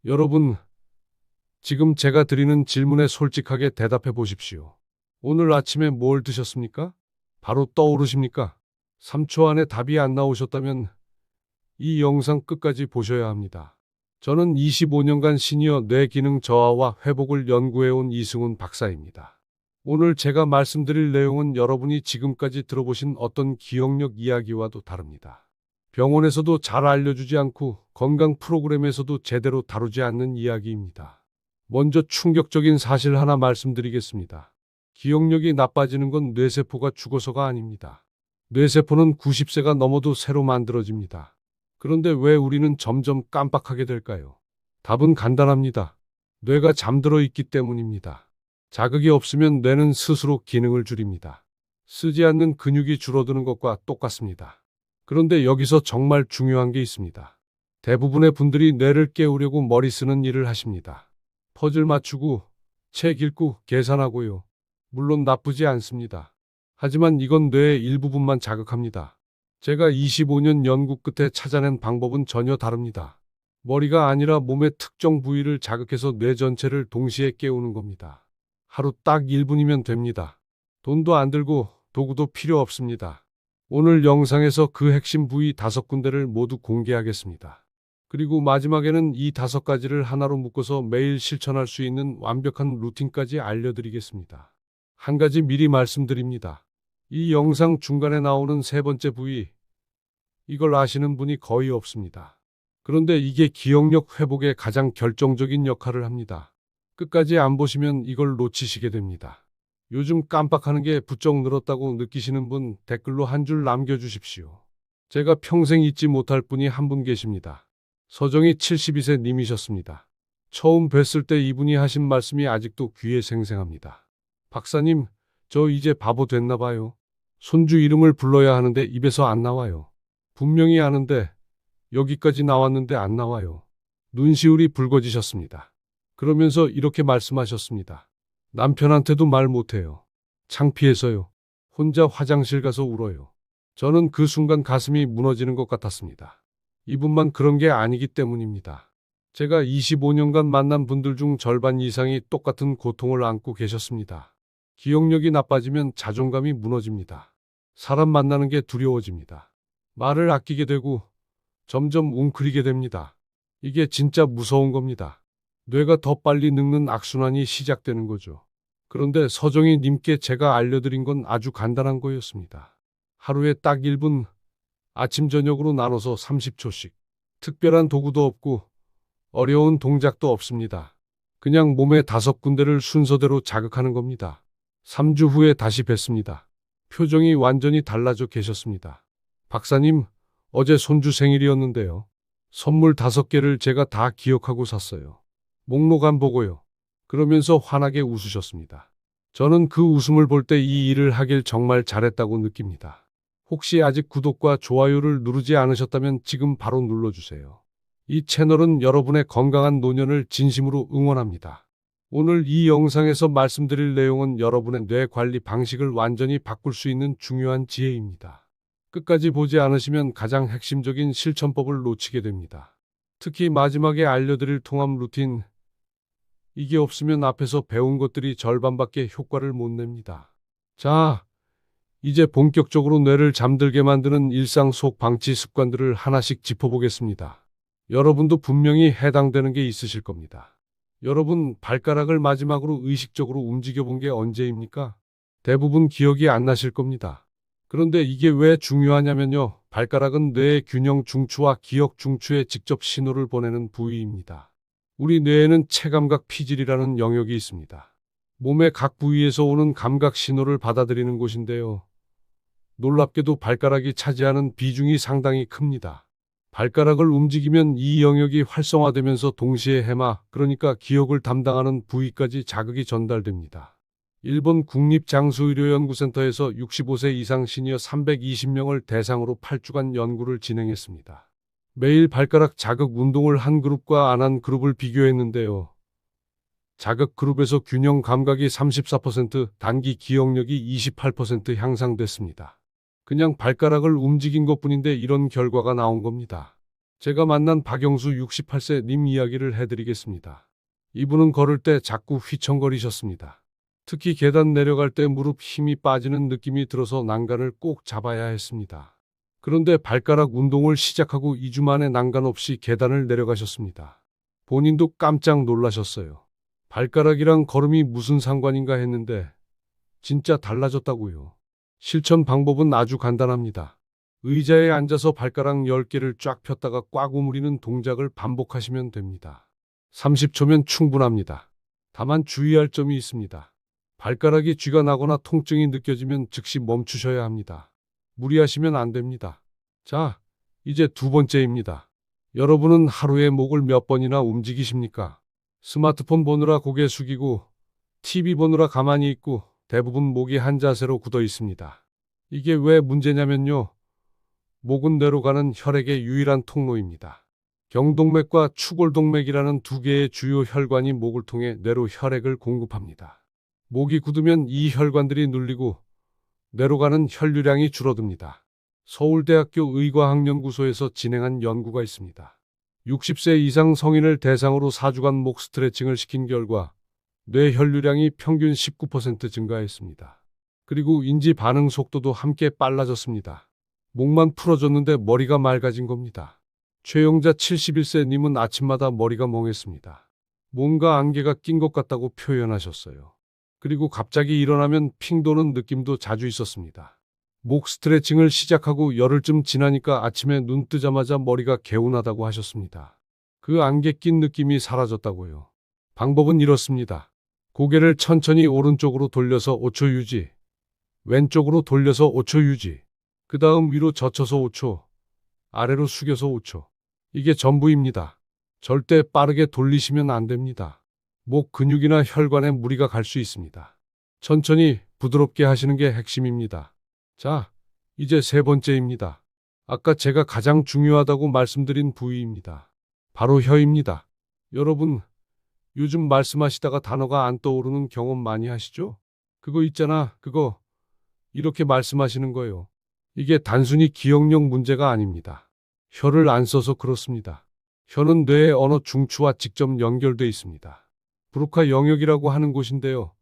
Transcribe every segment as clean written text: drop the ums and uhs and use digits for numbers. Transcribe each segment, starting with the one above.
여러분, 지금 제가 드리는 질문에 솔직하게 대답해 보십시오. 오늘 아침에 뭘 드셨습니까? 바로 떠오르십니까? 3초 안에 답이 안 나오셨다면 이 영상 끝까지 보셔야 합니다. 저는 25년간 시니어 뇌기능 저하와 회복을 연구해온 이승훈 박사입니다. 오늘 제가 말씀드릴 내용은 여러분이 지금까지 들어보신 어떤 기억력 이야기와도 다릅니다. 병원에서도 잘 알려주지 않고 건강 프로그램에서도 제대로 다루지 않는 이야기입니다. 먼저 충격적인 사실 하나 말씀드리겠습니다. 기억력이 나빠지는 건 뇌세포가 죽어서가 아닙니다. 뇌세포는 90세가 넘어도 새로 만들어집니다. 그런데 왜 우리는 점점 깜빡하게 될까요? 답은 간단합니다. 뇌가 잠들어 있기 때문입니다. 자극이 없으면 뇌는 스스로 기능을 줄입니다. 쓰지 않는 근육이 줄어드는 것과 똑같습니다. 그런데 여기서 정말 중요한 게 있습니다. 대부분의 분들이 뇌를 깨우려고 머리 쓰는 일을 하십니다. 퍼즐 맞추고, 책 읽고, 계산하고요. 물론 나쁘지 않습니다. 하지만 이건 뇌의 일부분만 자극합니다. 제가 25년 연구 끝에 찾아낸 방법은 전혀 다릅니다. 머리가 아니라 몸의 특정 부위를 자극해서 뇌 전체를 동시에 깨우는 겁니다. 하루 딱 1분이면 됩니다. 돈도 안 들고 도구도 필요 없습니다. 오늘 영상에서 그 핵심 부위 5군데를 모두 공개하겠습니다. 그리고 마지막에는 이 5가지를 하나로 묶어서 매일 실천할 수 있는 완벽한 루틴까지 알려드리겠습니다. 한 가지 미리 말씀드립니다. 이 영상 중간에 나오는 3번째 부위, 이걸 아시는 분이 거의 없습니다. 그런데 이게 기억력 회복에 가장 결정적인 역할을 합니다. 끝까지 안 보시면 이걸 놓치시게 됩니다. 요즘 깜빡하는 게 부쩍 늘었다고 느끼시는 분 댓글로 한 줄 남겨주십시오. 제가 평생 잊지 못할 분이 한 분 계십니다. 서정희 72세 님이셨습니다. 처음 뵀을 때 이분이 하신 말씀이 아직도 귀에 생생합니다. 박사님, 저 이제 바보 됐나 봐요. 손주 이름을 불러야 하는데 입에서 안 나와요. 분명히 아는데 여기까지 나왔는데 안 나와요. 눈시울이 붉어지셨습니다. 그러면서 이렇게 말씀하셨습니다. 남편한테도 말 못해요. 창피해서요. 혼자 화장실 가서 울어요. 저는 그 순간 가슴이 무너지는 것 같았습니다. 이분만 그런 게 아니기 때문입니다. 제가 25년간 만난 분들 중 절반 이상이 똑같은 고통을 안고 계셨습니다. 기억력이 나빠지면 자존감이 무너집니다. 사람 만나는 게 두려워집니다. 말을 아끼게 되고 점점 웅크리게 됩니다. 이게 진짜 무서운 겁니다. 뇌가 더 빨리 늙는 악순환이 시작되는 거죠. 그런데 서정희 님께 제가 알려드린 건 아주 간단한 거였습니다. 하루에 딱 1분, 아침 저녁으로 나눠서 30초씩. 특별한 도구도 없고 어려운 동작도 없습니다. 그냥 몸의 5군데를 순서대로 자극하는 겁니다. 3주 후에 다시 뵀습니다. 표정이 완전히 달라져 계셨습니다. 박사님, 어제 손주 생일이었는데요. 선물 5개를 제가 다 기억하고 샀어요. 목록 안 보고요. 그러면서 환하게 웃으셨습니다. 저는 그 웃음을 볼 때 이 일을 하길 정말 잘했다고 느낍니다. 혹시 아직 구독과 좋아요를 누르지 않으셨다면 지금 바로 눌러주세요. 이 채널은 여러분의 건강한 노년을 진심으로 응원합니다. 오늘 이 영상에서 말씀드릴 내용은 여러분의 뇌 관리 방식을 완전히 바꿀 수 있는 중요한 지혜입니다. 끝까지 보지 않으시면 가장 핵심적인 실천법을 놓치게 됩니다. 특히 마지막에 알려드릴 통합 루틴, 이게 없으면 앞에서 배운 것들이 절반밖에 효과를 못 냅니다. 자, 이제 본격적으로 뇌를 잠들게 만드는 일상 속 방치 습관들을 하나씩 짚어보겠습니다. 여러분도 분명히 해당되는 게 있으실 겁니다. 여러분, 발가락을 마지막으로 의식적으로 움직여 본 게 언제입니까? 대부분 기억이 안 나실 겁니다. 그런데 이게 왜 중요하냐면요. 발가락은 뇌의 균형 중추와 기억 중추에 직접 신호를 보내는 부위입니다. 우리 뇌에는 체감각 피질이라는 영역이 있습니다. 몸의 각 부위에서 오는 감각 신호를 받아들이는 곳인데요. 놀랍게도 발가락이 차지하는 비중이 상당히 큽니다. 발가락을 움직이면 이 영역이 활성화되면서 동시에 해마, 그러니까 기억을 담당하는 부위까지 자극이 전달됩니다. 일본 국립장수의료연구센터에서 65세 이상 시니어 320명을 대상으로 8주간 연구를 진행했습니다. 매일 발가락 자극 운동을 한 그룹과 안 한 그룹을 비교했는데요. 자극 그룹에서 균형 감각이 34%, 단기 기억력이 28% 향상됐습니다. 그냥 발가락을 움직인 것뿐인데 이런 결과가 나온 겁니다. 제가 만난 박영수 68세 님 이야기를 해드리겠습니다. 이분은 걸을 때 자꾸 휘청거리셨습니다. 특히 계단 내려갈 때 무릎 힘이 빠지는 느낌이 들어서 난간을 꼭 잡아야 했습니다. 그런데 발가락 운동을 시작하고 2주 만에 난간 없이 계단을 내려가셨습니다. 본인도 깜짝 놀라셨어요. 발가락이랑 걸음이 무슨 상관인가 했는데 진짜 달라졌다고요. 실천 방법은 아주 간단합니다. 의자에 앉아서 발가락 10개를 쫙 폈다가 꽉 오므리는 동작을 반복하시면 됩니다. 30초면 충분합니다. 다만 주의할 점이 있습니다. 발가락이 쥐가 나거나 통증이 느껴지면 즉시 멈추셔야 합니다. 무리하시면 안 됩니다. 자, 이제 두 번째입니다. 여러분은 하루에 목을 몇 번이나 움직이십니까? 스마트폰 보느라 고개 숙이고 TV 보느라 가만히 있고 대부분 목이 한 자세로 굳어 있습니다. 이게 왜 문제냐면요. 목은 뇌로 가는 혈액의 유일한 통로입니다. 경동맥과 추골동맥이라는 두 개의 주요 혈관이 목을 통해 뇌로 혈액을 공급합니다. 목이 굳으면 이 혈관들이 눌리고 뇌로 가는 혈류량이 줄어듭니다. 서울대학교 의과학연구소에서 진행한 연구가 있습니다. 60세 이상 성인을 대상으로 4주간 목 스트레칭을 시킨 결과 뇌 혈류량이 평균 19% 증가했습니다. 그리고 인지 반응 속도도 함께 빨라졌습니다. 목만 풀어줬는데 머리가 맑아진 겁니다. 최영자 71세 님은 아침마다 머리가 멍했습니다. 뭔가 안개가 낀 것 같다고 표현하셨어요. 그리고 갑자기 일어나면 핑 도는 느낌도 자주 있었습니다. 목 스트레칭을 시작하고 열흘쯤 지나니까 아침에 눈 뜨자마자 머리가 개운하다고 하셨습니다. 그 안개 낀 느낌이 사라졌다고요. 방법은 이렇습니다. 고개를 천천히 오른쪽으로 돌려서 5초 유지, 왼쪽으로 돌려서 5초 유지, 그 다음 위로 젖혀서 5초, 아래로 숙여서 5초. 이게 전부입니다. 절대 빠르게 돌리시면 안 됩니다. 목 근육이나 혈관에 무리가 갈 수 있습니다. 천천히 부드럽게 하시는 게 핵심입니다. 자, 이제 세 번째입니다. 아까 제가 가장 중요하다고 말씀드린 부위입니다. 바로 혀입니다. 여러분, 요즘 말씀하시다가 단어가 안 떠오르는 경험 많이 하시죠? 그거 있잖아, 그거. 이렇게 말씀하시는 거예요. 이게 단순히 기억력 문제가 아닙니다. 혀를 안 써서 그렇습니다. 혀는 뇌의 언어 중추와 직접 연결돼 있습니다. 브로카 영역이라고 하는 곳인데요.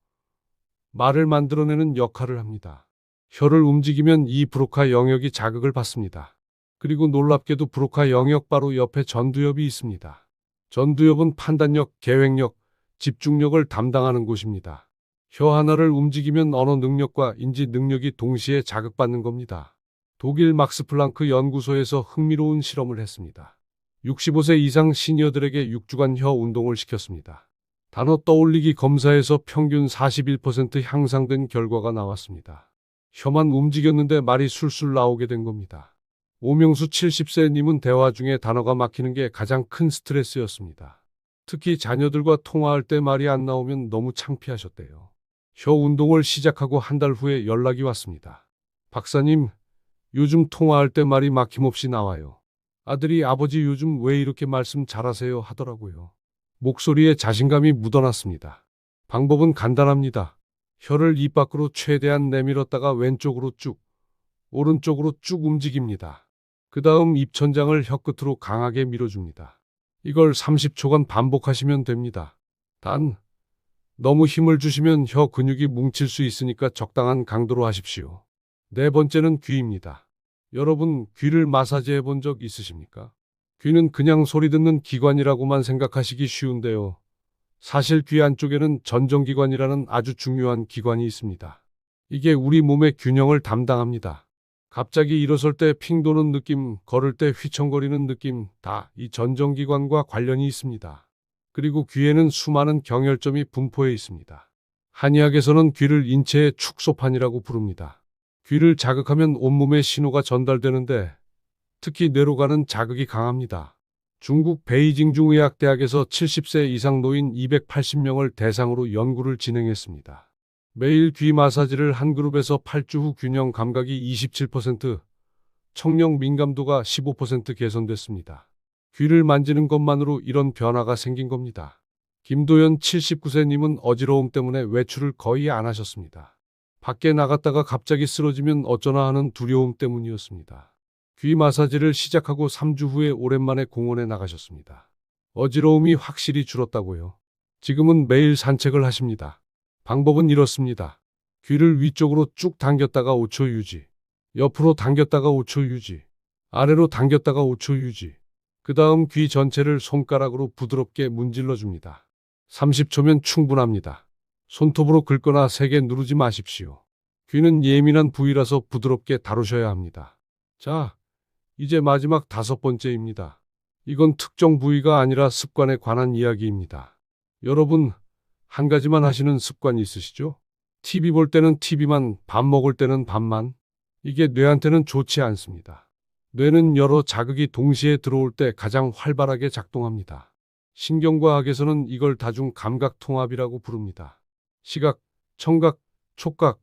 말을 만들어내는 역할을 합니다. 혀를 움직이면 이 브로카 영역이 자극을 받습니다. 그리고 놀랍게도 브로카 영역 바로 옆에 전두엽이 있습니다. 전두엽은 판단력, 계획력, 집중력을 담당하는 곳입니다. 혀 하나를 움직이면 언어 능력과 인지 능력이 동시에 자극받는 겁니다. 독일 막스 플랑크 연구소에서 흥미로운 실험을 했습니다. 65세 이상 시니어들에게 6주간 혀 운동을 시켰습니다. 단어 떠올리기 검사에서 평균 41% 향상된 결과가 나왔습니다. 혀만 움직였는데 말이 술술 나오게 된 겁니다. 오명수 70세 님은 대화 중에 단어가 막히는 게 가장 큰 스트레스였습니다. 특히 자녀들과 통화할 때 말이 안 나오면 너무 창피하셨대요. 혀 운동을 시작하고 한 달 후에 연락이 왔습니다. 박사님, 요즘 통화할 때 말이 막힘없이 나와요. 아들이 아버지 요즘 왜 이렇게 말씀 잘하세요 하더라고요. 목소리에 자신감이 묻어났습니다. 방법은 간단합니다. 혀를 입 밖으로 최대한 내밀었다가 왼쪽으로 쭉, 오른쪽으로 쭉 움직입니다. 그 다음 입천장을 혀끝으로 강하게 밀어줍니다. 이걸 30초간 반복하시면 됩니다. 단, 너무 힘을 주시면 혀 근육이 뭉칠 수 있으니까 적당한 강도로 하십시오. 네 번째는 귀입니다. 여러분, 귀를 마사지해 본 적 있으십니까? 귀는 그냥 소리 듣는 기관이라고만 생각하시기 쉬운데요. 사실 귀 안쪽에는 전정기관이라는 아주 중요한 기관이 있습니다. 이게 우리 몸의 균형을 담당합니다. 갑자기 일어설 때 핑 도는 느낌, 걸을 때 휘청거리는 느낌, 다 이 전정기관과 관련이 있습니다. 그리고 귀에는 수많은 경혈점이 분포해 있습니다. 한의학에서는 귀를 인체의 축소판이라고 부릅니다. 귀를 자극하면 온몸에 신호가 전달되는데 특히 뇌로 가는 자극이 강합니다. 중국 베이징중 의학대학에서 70세 이상 노인 280명을 대상으로 연구를 진행했습니다. 매일 귀 마사지를 한 그룹에서 8주 후 균형 감각이 27%, 청력 민감도가 15% 개선됐습니다. 귀를 만지는 것만으로 이런 변화가 생긴 겁니다. 김도연 79세님은 어지러움 때문에 외출을 거의 안 하셨습니다. 밖에 나갔다가 갑자기 쓰러지면 어쩌나 하는 두려움 때문이었습니다. 귀 마사지를 시작하고 3주 후에 오랜만에 공원에 나가셨습니다. 어지러움이 확실히 줄었다고요. 지금은 매일 산책을 하십니다. 방법은 이렇습니다. 귀를 위쪽으로 쭉 당겼다가 5초 유지. 옆으로 당겼다가 5초 유지. 아래로 당겼다가 5초 유지. 그 다음 귀 전체를 손가락으로 부드럽게 문질러 줍니다. 30초면 충분합니다. 손톱으로 긁거나 세게 누르지 마십시오. 귀는 예민한 부위라서 부드럽게 다루셔야 합니다. 자, 이제 마지막 5번째입니다. 이건 특정 부위가 아니라 습관에 관한 이야기입니다. 여러분, 한 가지만 하시는 습관 있으시죠? TV 볼 때는 TV만, 밥 먹을 때는 밥만. 이게 뇌한테는 좋지 않습니다. 뇌는 여러 자극이 동시에 들어올 때 가장 활발하게 작동합니다. 신경과학에서는 이걸 다중 감각 통합이라고 부릅니다. 시각, 청각, 촉각,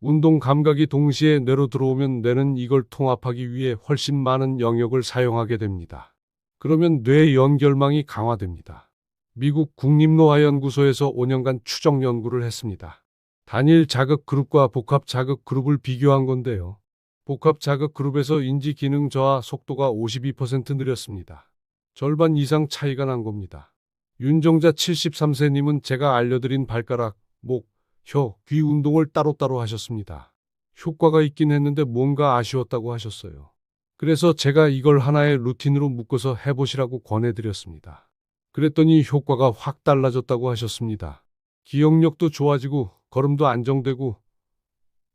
운동 감각이 동시에 뇌로 들어오면 뇌는 이걸 통합하기 위해 훨씬 많은 영역을 사용하게 됩니다. 그러면 뇌 연결망이 강화됩니다. 미국 국립노화연구소에서 5년간 추적 연구를 했습니다. 단일 자극 그룹과 복합 자극 그룹을 비교한 건데요. 복합 자극 그룹에서 인지 기능 저하 속도가 52% 느렸습니다. 절반 이상 차이가 난 겁니다. 윤정자 73세님은 제가 알려드린 발가락, 목, 혀, 귀 운동을 따로따로 하셨습니다. 효과가 있긴 했는데 뭔가 아쉬웠다고 하셨어요. 그래서 제가 이걸 하나의 루틴으로 묶어서 해보시라고 권해드렸습니다. 그랬더니 효과가 확 달라졌다고 하셨습니다. 기억력도 좋아지고 걸음도 안정되고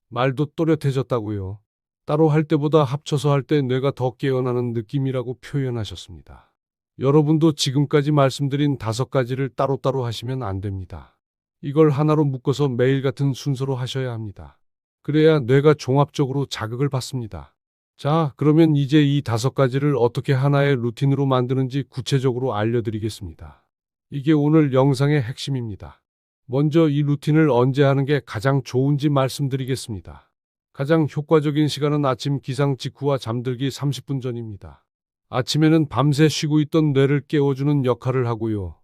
말도 또렷해졌다고요. 따로 할 때보다 합쳐서 할 때 뇌가 더 깨어나는 느낌이라고 표현하셨습니다. 여러분도 지금까지 말씀드린 5가지를 따로따로 하시면 안 됩니다. 이걸 하나로 묶어서 매일 같은 순서로 하셔야 합니다. 그래야 뇌가 종합적으로 자극을 받습니다. 자, 그러면 이제 이 5가지를 어떻게 하나의 루틴으로 만드는지 구체적으로 알려드리겠습니다. 이게 오늘 영상의 핵심입니다. 먼저 이 루틴을 언제 하는 게 가장 좋은지 말씀드리겠습니다. 가장 효과적인 시간은 아침 기상 직후와 잠들기 30분 전입니다. 아침에는 밤새 쉬고 있던 뇌를 깨워주는 역할을 하고요.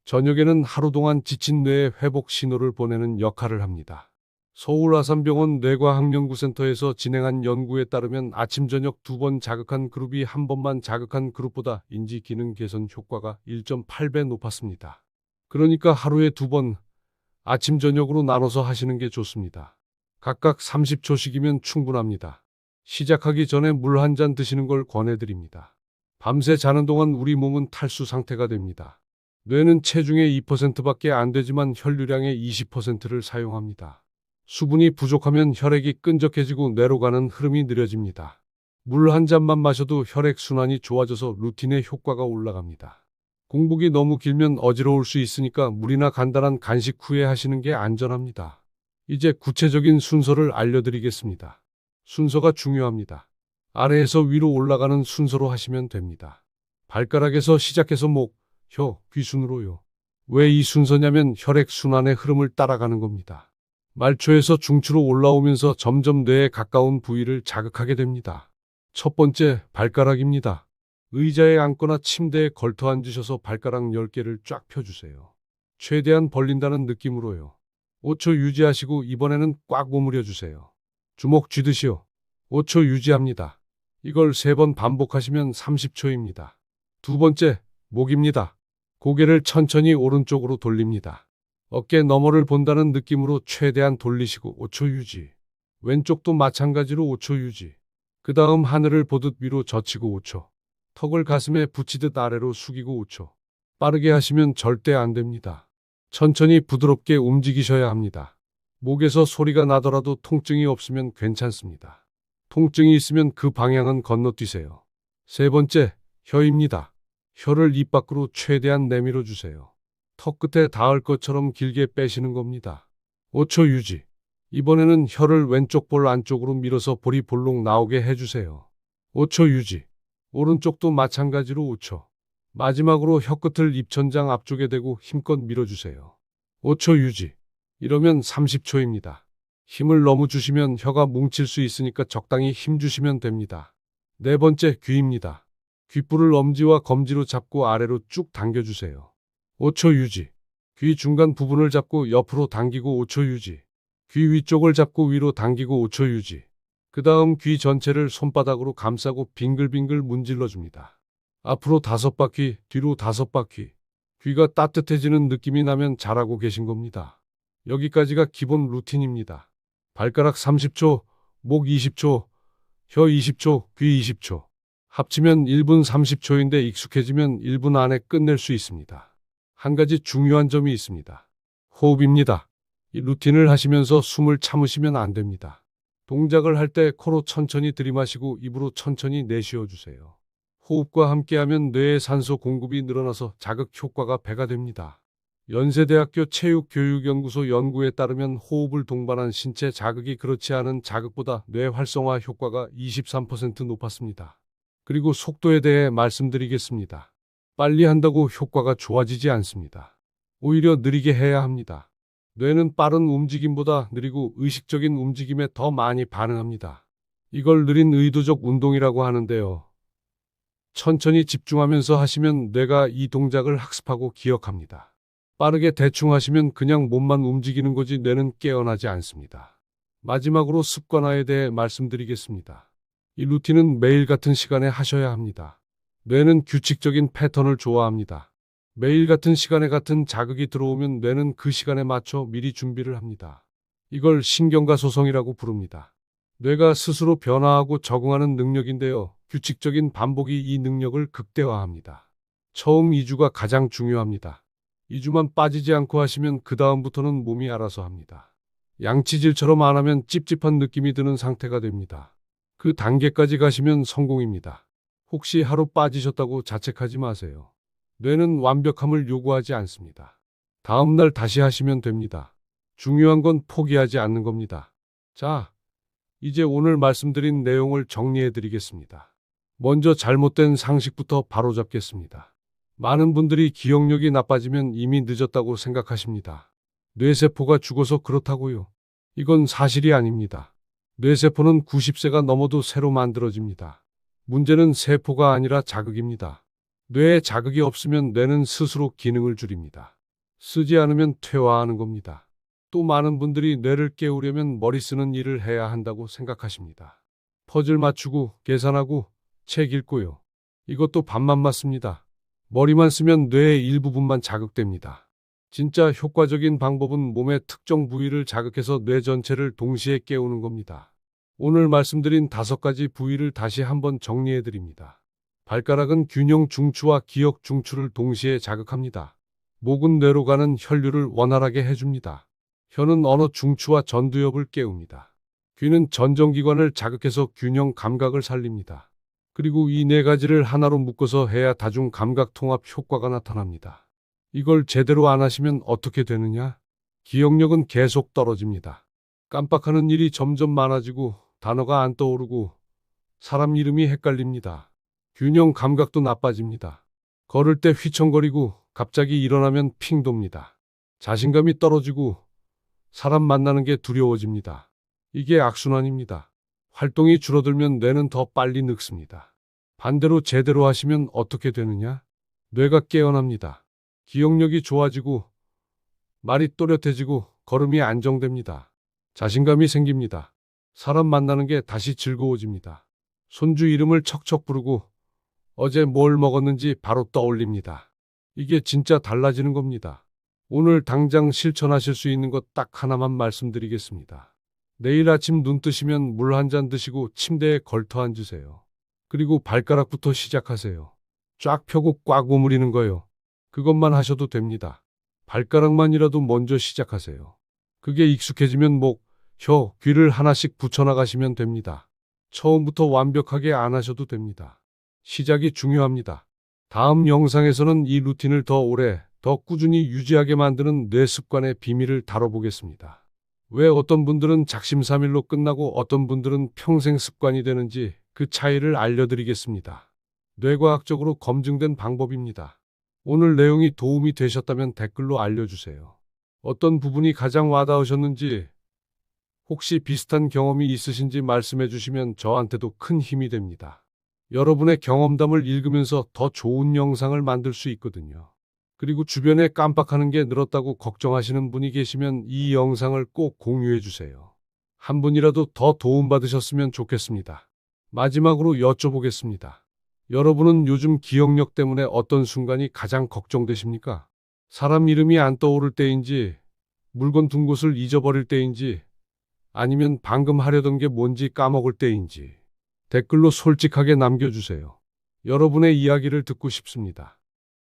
저녁에는 하루 동안 지친 뇌에 회복 신호를 보내는 역할을 합니다. 서울 아산병원 뇌과학연구센터에서 진행한 연구에 따르면 아침 저녁 2번 자극한 그룹이 한 번만 자극한 그룹보다 인지 기능 개선 효과가 1.8배 높았습니다. 그러니까 하루에 2번 아침 저녁으로 나눠서 하시는 게 좋습니다. 각각 30초씩이면 충분합니다. 시작하기 전에 물 한 잔 드시는 걸 권해드립니다. 밤새 자는 동안 우리 몸은 탈수 상태가 됩니다. 뇌는 체중의 2%밖에 안 되지만 혈류량의 20%를 사용합니다. 수분이 부족하면 혈액이 끈적해지고 뇌로 가는 흐름이 느려집니다. 물 한 잔만 마셔도 혈액순환이 좋아져서 루틴의 효과가 올라갑니다. 공복이 너무 길면 어지러울 수 있으니까 물이나 간단한 간식 후에 하시는 게 안전합니다. 이제 구체적인 순서를 알려드리겠습니다. 순서가 중요합니다. 아래에서 위로 올라가는 순서로 하시면 됩니다. 발가락에서 시작해서 목, 혀, 귀 순으로요. 왜 이 순서냐면 혈액순환의 흐름을 따라가는 겁니다. 말초에서 중추로 올라오면서 점점 뇌에 가까운 부위를 자극하게 됩니다. 첫 번째, 발가락입니다. 의자에 앉거나 침대에 걸터 앉으셔서 발가락 10개를 쫙 펴주세요. 최대한 벌린다는 느낌으로요. 5초 유지하시고 이번에는 꽉 오므려 주세요. 주먹 쥐듯이요. 5초 유지합니다. 이걸 3번 반복하시면 30초입니다. 두 번째, 목입니다. 고개를 천천히 오른쪽으로 돌립니다. 어깨 너머를 본다는 느낌으로 최대한 돌리시고 5초 유지. 왼쪽도 마찬가지로 5초 유지. 그 다음 하늘을 보듯 위로 젖히고 5초. 턱을 가슴에 붙이듯 아래로 숙이고 5초. 빠르게 하시면 절대 안 됩니다. 천천히 부드럽게 움직이셔야 합니다. 목에서 소리가 나더라도 통증이 없으면 괜찮습니다. 통증이 있으면 그 방향은 건너뛰세요. 세 번째, 혀입니다. 혀를 입 밖으로 최대한 내밀어 주세요. 턱 끝에 닿을 것처럼 길게 빼시는 겁니다. 5초 유지. 이번에는 혀를 왼쪽 볼 안쪽으로 밀어서 볼이 볼록 나오게 해주세요. 5초 유지. 오른쪽도 마찬가지로 5초. 마지막으로 혀끝을 입천장 앞쪽에 대고 힘껏 밀어주세요. 5초 유지. 이러면 30초입니다. 힘을 너무 주시면 혀가 뭉칠 수 있으니까 적당히 힘 주시면 됩니다. 네 번째, 귀입니다. 귓불을 엄지와 검지로 잡고 아래로 쭉 당겨주세요. 5초 유지. 귀 중간 부분을 잡고 옆으로 당기고 5초 유지. 귀 위쪽을 잡고 위로 당기고 5초 유지. 그 다음 귀 전체를 손바닥으로 감싸고 빙글빙글 문질러 줍니다. 앞으로 5바퀴, 뒤로 5바퀴. 귀가 따뜻해지는 느낌이 나면 잘하고 계신 겁니다. 여기까지가 기본 루틴입니다. 발가락 30초, 목 20초, 혀 20초, 귀 20초. 합치면 1분 30초인데 익숙해지면 1분 안에 끝낼 수 있습니다. 한 가지 중요한 점이 있습니다. 호흡입니다. 이 루틴을 하시면서 숨을 참으시면 안 됩니다. 동작을 할 때 코로 천천히 들이마시고 입으로 천천히 내쉬어 주세요. 호흡과 함께하면 뇌의 산소 공급이 늘어나서 자극 효과가 배가 됩니다. 연세대학교 체육교육연구소 연구에 따르면 호흡을 동반한 신체 자극이 그렇지 않은 자극보다 뇌 활성화 효과가 23% 높았습니다. 그리고 속도에 대해 말씀드리겠습니다. 빨리 한다고 효과가 좋아지지 않습니다. 오히려 느리게 해야 합니다. 뇌는 빠른 움직임보다 느리고 의식적인 움직임에 더 많이 반응합니다. 이걸 느린 의도적 운동이라고 하는데요. 천천히 집중하면서 하시면 뇌가 이 동작을 학습하고 기억합니다. 빠르게 대충 하시면 그냥 몸만 움직이는 거지 뇌는 깨어나지 않습니다. 마지막으로 습관화에 대해 말씀드리겠습니다. 이 루틴은 매일 같은 시간에 하셔야 합니다. 뇌는 규칙적인 패턴을 좋아합니다. 매일 같은 시간에 같은 자극이 들어오면 뇌는 그 시간에 맞춰 미리 준비를 합니다. 이걸 신경가 소성이라고 부릅니다. 뇌가 스스로 변화하고 적응하는 능력인데요. 규칙적인 반복이 이 능력을 극대화합니다. 처음 2주가 가장 중요합니다. 2주만 빠지지 않고 하시면 그 다음부터는 몸이 알아서 합니다. 양치질처럼 안 하면 찝찝한 느낌이 드는 상태가 됩니다. 그 단계까지 가시면 성공입니다. 혹시 하루 빠지셨다고 자책하지 마세요. 뇌는 완벽함을 요구하지 않습니다. 다음 날 다시 하시면 됩니다. 중요한 건 포기하지 않는 겁니다. 자, 이제 오늘 말씀드린 내용을 정리해 드리겠습니다. 먼저 잘못된 상식부터 바로잡겠습니다. 많은 분들이 기억력이 나빠지면 이미 늦었다고 생각하십니다. 뇌세포가 죽어서 그렇다고요. 이건 사실이 아닙니다. 뇌세포는 90세가 넘어도 새로 만들어집니다. 문제는 세포가 아니라 자극입니다. 뇌에 자극이 없으면 뇌는 스스로 기능을 줄입니다. 쓰지 않으면 퇴화하는 겁니다. 또 많은 분들이 뇌를 깨우려면 머리 쓰는 일을 해야 한다고 생각하십니다. 퍼즐 맞추고 계산하고 책 읽고요. 이것도 반만 맞습니다. 머리만 쓰면 뇌의 일부분만 자극됩니다. 진짜 효과적인 방법은 몸의 특정 부위를 자극해서 뇌 전체를 동시에 깨우는 겁니다. 오늘 말씀드린 5가지 부위를 다시 한번 정리해 드립니다. 발가락은 균형 중추와 기억 중추를 동시에 자극합니다. 목은 뇌로 가는 혈류를 원활하게 해줍니다. 혀는 언어 중추와 전두엽을 깨웁니다. 귀는 전정기관을 자극해서 균형 감각을 살립니다. 그리고 이 4가지를 하나로 묶어서 해야 다중 감각 통합 효과가 나타납니다. 이걸 제대로 안 하시면 어떻게 되느냐? 기억력은 계속 떨어집니다. 깜빡하는 일이 점점 많아지고 단어가 안 떠오르고 사람 이름이 헷갈립니다. 균형 감각도 나빠집니다. 걸을 때 휘청거리고 갑자기 일어나면 핑 돕니다. 자신감이 떨어지고 사람 만나는 게 두려워집니다. 이게 악순환입니다. 활동이 줄어들면 뇌는 더 빨리 늙습니다. 반대로 제대로 하시면 어떻게 되느냐? 뇌가 깨어납니다. 기억력이 좋아지고 말이 또렷해지고 걸음이 안정됩니다. 자신감이 생깁니다. 사람 만나는 게 다시 즐거워집니다. 손주 이름을 척척 부르고 어제 뭘 먹었는지 바로 떠올립니다. 이게 진짜 달라지는 겁니다. 오늘 당장 실천하실 수 있는 것 딱 하나만 말씀드리겠습니다. 내일 아침 눈 뜨시면 물 한 잔 드시고 침대에 걸터 앉으세요. 그리고 발가락부터 시작하세요. 쫙 펴고 꽉 오므리는 거요. 그것만 하셔도 됩니다. 발가락만이라도 먼저 시작하세요. 그게 익숙해지면 목, 혀, 귀를 하나씩 붙여나가시면 됩니다. 처음부터 완벽하게 안 하셔도 됩니다. 시작이 중요합니다. 다음 영상에서는 이 루틴을 더 오래, 더 꾸준히 유지하게 만드는 뇌 습관의 비밀을 다뤄보겠습니다. 왜 어떤 분들은 작심삼일로 끝나고 어떤 분들은 평생 습관이 되는지 그 차이를 알려드리겠습니다. 뇌과학적으로 검증된 방법입니다. 오늘 내용이 도움이 되셨다면 댓글로 알려주세요. 어떤 부분이 가장 와닿으셨는지, 혹시 비슷한 경험이 있으신지 말씀해 주시면 저한테도 큰 힘이 됩니다. 여러분의 경험담을 읽으면서 더 좋은 영상을 만들 수 있거든요. 그리고 주변에 깜빡하는 게 늘었다고 걱정하시는 분이 계시면 이 영상을 꼭 공유해 주세요. 한 분이라도 더 도움받으셨으면 좋겠습니다. 마지막으로 여쭤보겠습니다. 여러분은 요즘 기억력 때문에 어떤 순간이 가장 걱정되십니까? 사람 이름이 안 떠오를 때인지, 물건 둔 곳을 잊어버릴 때인지, 아니면 방금 하려던 게 뭔지 까먹을 때인지 댓글로 솔직하게 남겨주세요. 여러분의 이야기를 듣고 싶습니다.